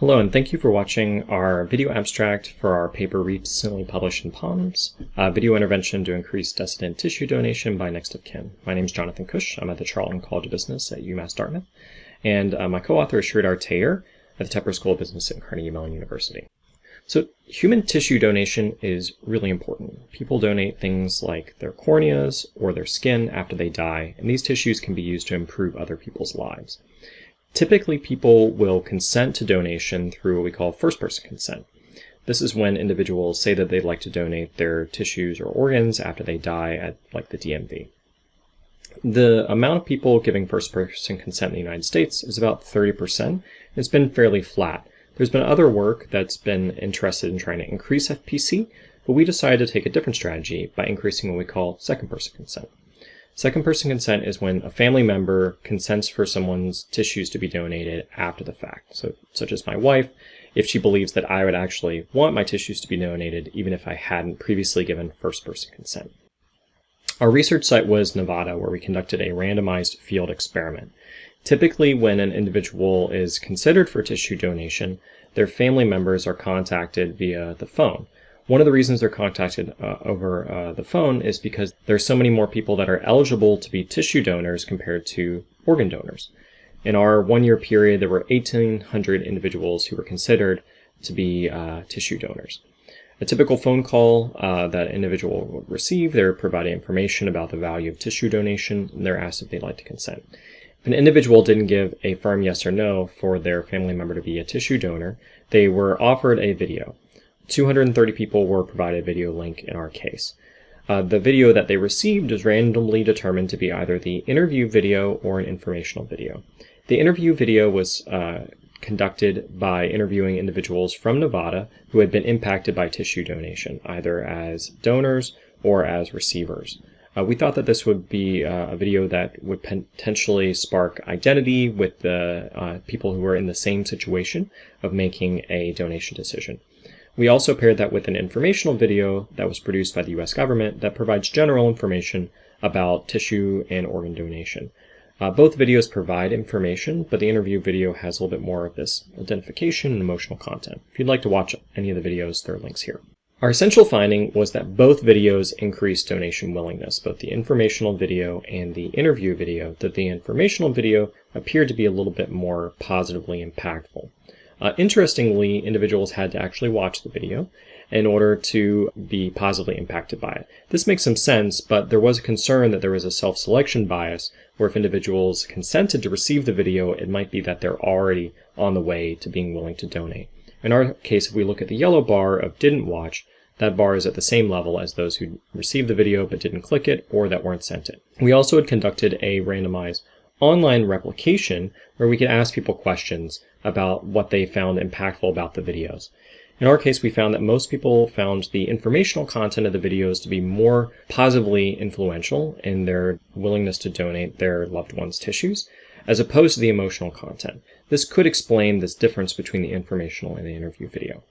Hello, and thank you for watching our video abstract for our paper recently published in PALMS, Video Intervention to Increase Decedent Tissue Donation by Next of Kin. My name is Jonathan Cush. I'm at the Charlton College of Business at UMass Dartmouth, and my co-author is Sridhar Tayer at the Tepper School of Business at Carnegie Mellon University. So human tissue donation is really important. People donate things like their corneas or their skin after they die, and these tissues can be used to improve other people's lives. Typically, people will consent to donation through what we call first-person consent. This is when individuals say that they'd like to donate their tissues or organs after they die at, like, the DMV. The amount of people giving first-person consent in the United States is about 30%. It's been fairly flat. There's been other work that's been interested in trying to increase FPC, but we decided to take a different strategy by increasing what we call second-person consent. Second-person consent is when a family member consents for someone's tissues to be donated after the fact. So, such as my wife, if she believes that I would actually want my tissues to be donated, even if I hadn't previously given first-person consent. Our research site was Nevada, where we conducted a randomized field experiment. Typically, when an individual is considered for tissue donation, their family members are contacted via the phone. One of the reasons they're contacted over the phone is because there's so many more people that are eligible to be tissue donors compared to organ donors. In our one-year period, there were 1,800 individuals who were considered to be tissue donors. A typical phone call that an individual would receive, they're providing information about the value of tissue donation, and they're asked if they'd like to consent. If an individual didn't give a firm yes or no for their family member to be a tissue donor, they were offered a video. 230 people were provided a video link in our case. The video that they received was randomly determined to be either the interview video or an informational video. The interview video was conducted by interviewing individuals from Nevada who had been impacted by tissue donation, either as donors or as receivers. We thought that this would be a video that would potentially spark identity with the people who are in the same situation of making a donation decision. We also paired that with an informational video that was produced by the U.S. government that provides general information about tissue and organ donation. Both videos provide information, but the interview video has a little bit more of this identification and emotional content. If you'd like to watch any of the videos, there are links here. Our essential finding was that both videos increased donation willingness, both the informational video and the interview video, that the informational video appeared to be a little bit more positively impactful. Interestingly, individuals had to actually watch the video in order to be positively impacted by it. This makes some sense, but there was a concern that there was a self-selection bias where if individuals consented to receive the video, it might be that they're already on the way to being willing to donate. In our case, if we look at the yellow bar of didn't watch, that bar is at the same level as those who received the video but didn't click it or that weren't sent it. We also had conducted a randomized online replication where we could ask people questions about what they found impactful about the videos. In our case, we found that most people found the informational content of the videos to be more positively influential in their willingness to donate their loved ones' tissues, as opposed to the emotional content. This could explain this difference between the informational and the interview video.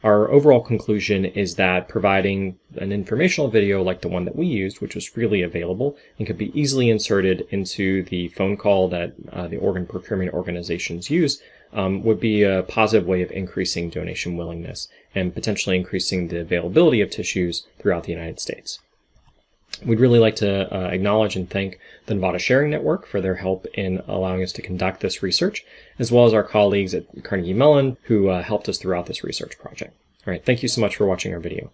Our overall conclusion is that providing an informational video like the one that we used, which was freely available and could be easily inserted into the phone call that the organ procurement organizations use, would be a positive way of increasing donation willingness and potentially increasing the availability of tissues throughout the United States. We'd really like to acknowledge and thank the Nevada Sharing Network for their help in allowing us to conduct this research, as well as our colleagues at Carnegie Mellon who helped us throughout this research project. All right, thank you so much for watching our video.